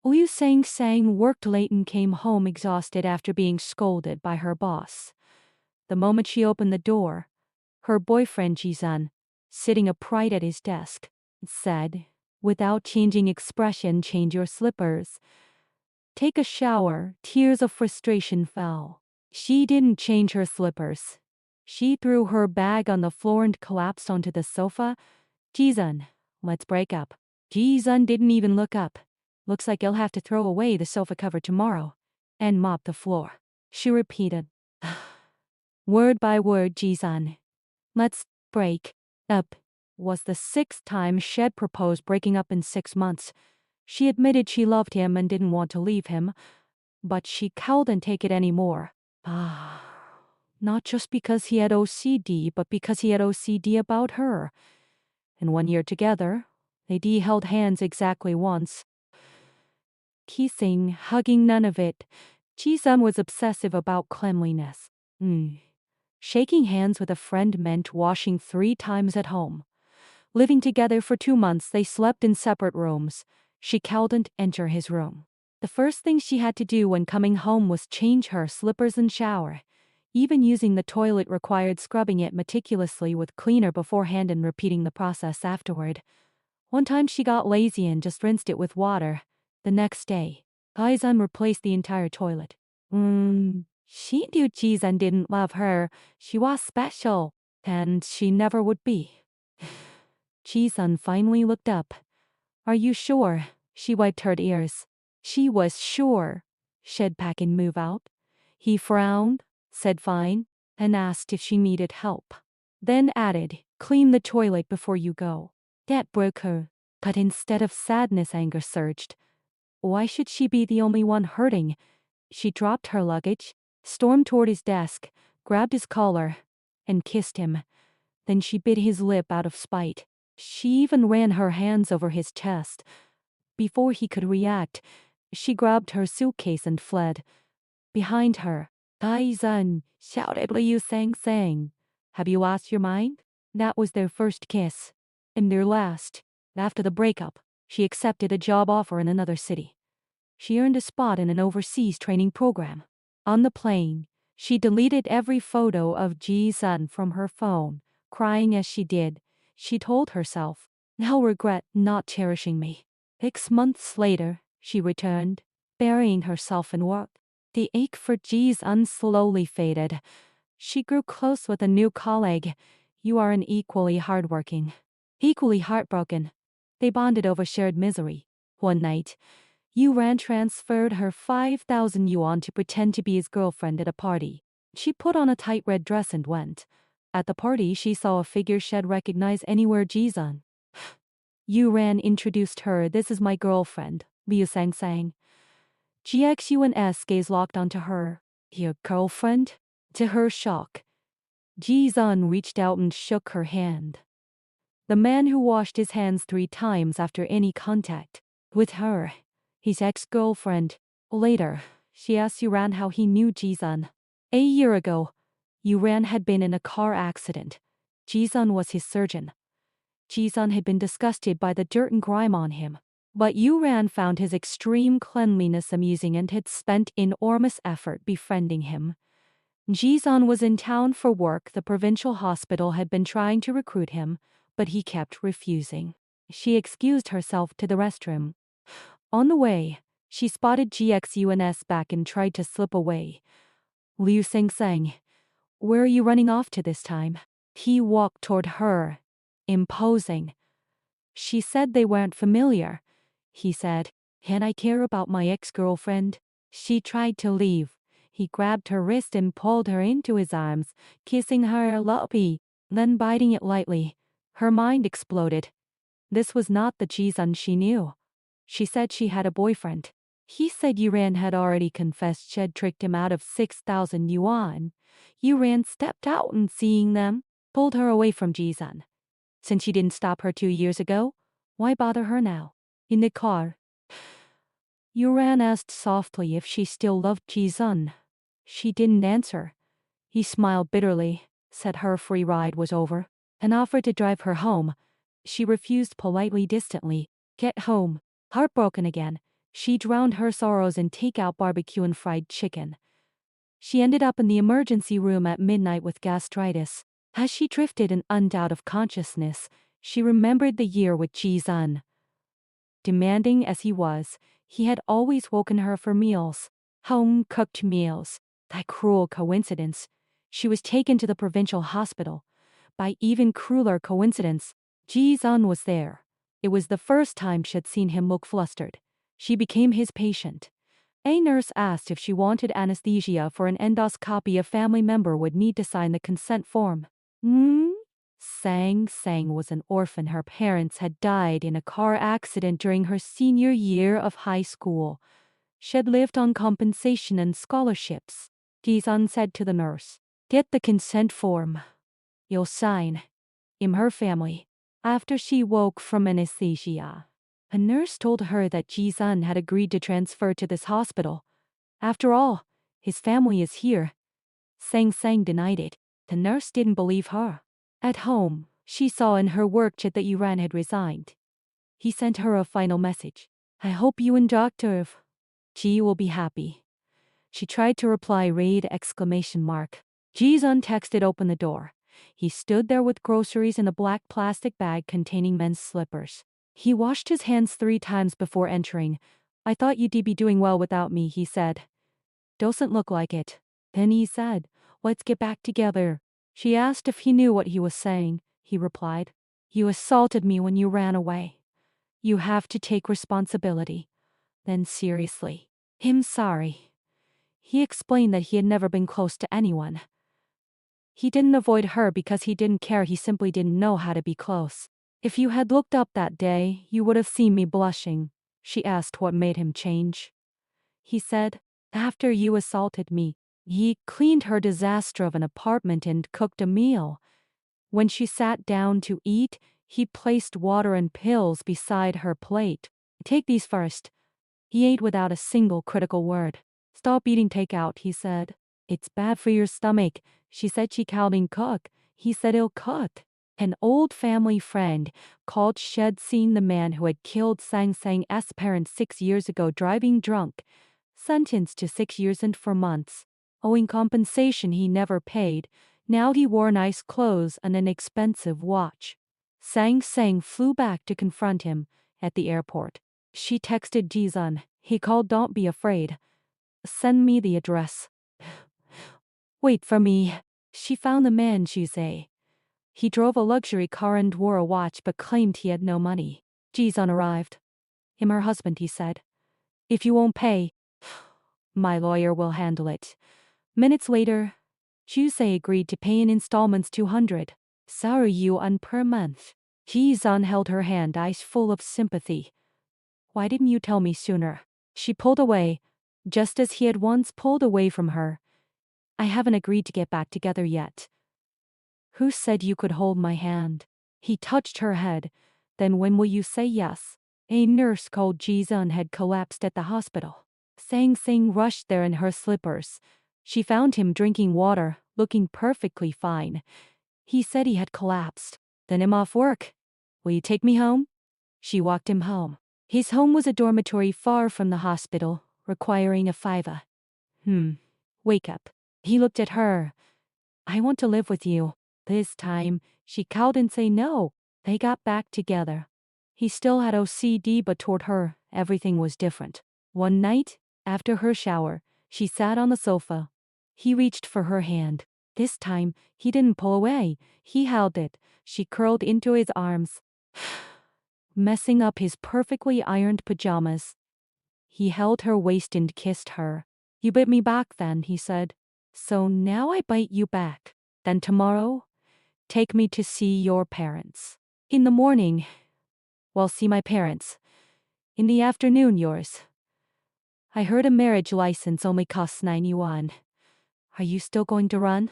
Liu Sang worked late and came home exhausted after being scolded by her boss. The moment she opened the door, her boyfriend Jizun, sitting upright at his desk, said, without changing expression, "Change your slippers. Take a shower." Tears of frustration fell. She didn't change her slippers. She threw her bag on the floor and collapsed onto the sofa. "Jizun, let's break up." Jizun didn't even look up. "Looks like you'll have to throw away the sofa cover tomorrow and mop the floor," she repeated. Word by word, Jizun. "Let's break up," was the sixth time she'd proposed breaking up in 6 months. She admitted she loved him and didn't want to leave him, but she couldn't take it anymore. Not just because he had OCD, but because he had OCD about her. In 1 year together, they held hands exactly once. Kissing, hugging, none of it. Jisung was obsessive about cleanliness. Shaking hands with a friend meant washing 3 times at home. Living together for 2 months, they slept in separate rooms. She couldn't enter his room. The first thing she had to do when coming home was change her slippers and shower. Even using the toilet required scrubbing it meticulously with cleaner beforehand and repeating the process afterward. One time she got lazy and just rinsed it with water. The next day, Taizan replaced the entire toilet. She knew Jizan didn't love her. She was special, and she never would be. Jizan finally looked up. "Are you sure?" She wiped her ears. She was sure she'd pack and move out. He frowned, said fine, and asked if she needed help. Then added, "Clean the toilet before you go." That broke her, but instead of sadness, anger surged. Why should she be the only one hurting? She dropped her luggage, stormed toward his desk, grabbed his collar, and kissed him. Then she bit his lip out of spite. She even ran her hands over his chest. Before he could react, she grabbed her suitcase and fled. Behind her, Taizan shouted, "Liu Sang, have you lost your mind?" That was their first kiss. And their last. After the breakup, she accepted a job offer in another city. She earned a spot in an overseas training program. On the plane, she deleted every photo of Ji-sun from her phone, crying as she did. She told herself, "He'll regret not cherishing me." 6 months later, she returned, burying herself in work. The ache for Ji-sun slowly faded. She grew close with a new colleague. "You are an equally hardworking, equally heartbroken." They bonded over shared misery. One night, Yuran transferred her 5,000 yuan to pretend to be his girlfriend at a party. She put on a tight red dress and went. At the party, she saw a figure she'd recognize anywhere: Jizun. Yuran introduced her. "This is my girlfriend, Liu Sang. GXUN's gaze locked onto her. "Your girlfriend?" To her shock, Jizun reached out and shook her hand. The man who washed his hands 3 times after any contact with her. His ex-girlfriend. Later, she asked Yuran how he knew Jizun. A year ago, Yuran had been in a car accident. Jizun was his surgeon. Jizun had been disgusted by the dirt and grime on him, but Yuran found his extreme cleanliness amusing and had spent enormous effort befriending him. Jizun was in town for work. The provincial hospital had been trying to recruit him, but he kept refusing. She excused herself to the restroom. On the way, she spotted GXUN's back and tried to slip away. "Liu Sang, where are you running off to this time?" He walked toward her, imposing. She said they weren't familiar. He said, "Can I care about my ex-girlfriend?" She tried to leave. He grabbed her wrist and pulled her into his arms, kissing her loppy, then biting it lightly. Her mind exploded. This was not the Jizun she knew. She said she had a boyfriend. He said Yuran had already confessed she'd tricked him out of 6,000 yuan. Yuran stepped out and, seeing them, pulled her away from Jizun. Since he didn't stop her 2 years ago, why bother her now? In the car, Yuran asked softly if she still loved Jizun. She didn't answer. He smiled bitterly, said her free ride was over, and offered to drive her home. She refused politely, distantly. "Get home." Heartbroken again, She drowned her sorrows in takeout barbecue and fried chicken. She ended up in the emergency room at midnight with gastritis. As she drifted in and out of consciousness, she remembered the year with Ji-sun. Demanding as he was, he had always woken her for meals. Home-cooked meals. That cruel coincidence. She was taken to the provincial hospital. By even crueler coincidence, Ji-sun was there. It was the first time she had seen him look flustered. She became his patient. A nurse asked if she wanted anesthesia for an endoscopy. A family member would need to sign the consent form. Sang was an orphan. Her parents had died in a car accident during her senior year of high school. She had lived on compensation and scholarships. Ji-sun said to the nurse, "Get the consent form. You'll sign." In her family. After she woke from anesthesia, a nurse told her that Ji-sun had agreed to transfer to this hospital. After all, his family is here. Sang denied it. The nurse didn't believe her. At home, she saw in her work chat that Yuran had resigned. He sent her a final message. "I hope you and Dr. Ji will be happy." She tried to reply raid! Ji-sun texted open the door. He stood there with groceries in a black plastic bag containing men's slippers. He washed his hands 3 times before entering. "I thought you'd be doing well without me," he said. "Doesn't look like it." Then he said, "Let's get back together." She asked if he knew what he was saying. He replied, "You assaulted me when you ran away. You have to take responsibility." Then seriously, "I'm sorry." He explained that he had never been close to anyone. He didn't avoid her because he didn't care, he simply didn't know how to be close. "If you had looked up that day, you would have seen me blushing." She asked what made him change. He said, "After you assaulted me, he cleaned her disaster of an apartment and cooked a meal. When she sat down to eat, he placed water and pills beside her plate. Take these first." He ate without a single critical word. "Stop eating takeout," he said. "It's bad for your stomach." She said she can't cook. He said he'll cook. An old family friend called Shed seen the man who had killed Sang's parents 6 years ago driving drunk, sentenced to 6 years and 4 months. Owing compensation he never paid. Now he wore nice clothes and an expensive watch. Sang flew back to confront him at the airport. She texted Ji-sun. He called, "Don't be afraid. Send me the address." "Wait for me." She found the man Tuesday. He drove a luxury car and wore a watch but claimed he had no money. Ji-sun arrived. "I'm her husband," he said. "If you won't pay, my lawyer will handle it." Minutes later, Tuesday agreed to pay in installments 200 yuan per month. Ji-sun held her hand, eyes full of sympathy. "Why didn't you tell me sooner?" She pulled away, just as he had once pulled away from her. "I haven't agreed to get back together yet." "Who said you could hold my hand?" He touched her head. "Then when will you say yes?" A nurse called Ji-sun had collapsed at the hospital. Sang rushed there in her slippers. She found him drinking water, looking perfectly fine. He said he had collapsed. "Then I'm off work. Will you take me home?" She walked him home. His home was a dormitory far from the hospital, requiring a fiver. Wake up." He looked at her. "I want to live with you." This time, she cowed and said no. They got back together. He still had OCD, but toward her, everything was different. One night, after her shower, she sat on the sofa. He reached for her hand. This time, he didn't pull away. He held it. She curled into his arms, messing up his perfectly ironed pajamas. He held her waist and kissed her. "You bit me back then," he said. "So now I bite you back. Then tomorrow, take me to see your parents. In the morning, well, see my parents. In the afternoon, yours. I heard a marriage license only costs 9 yuan. Are you still going to run?"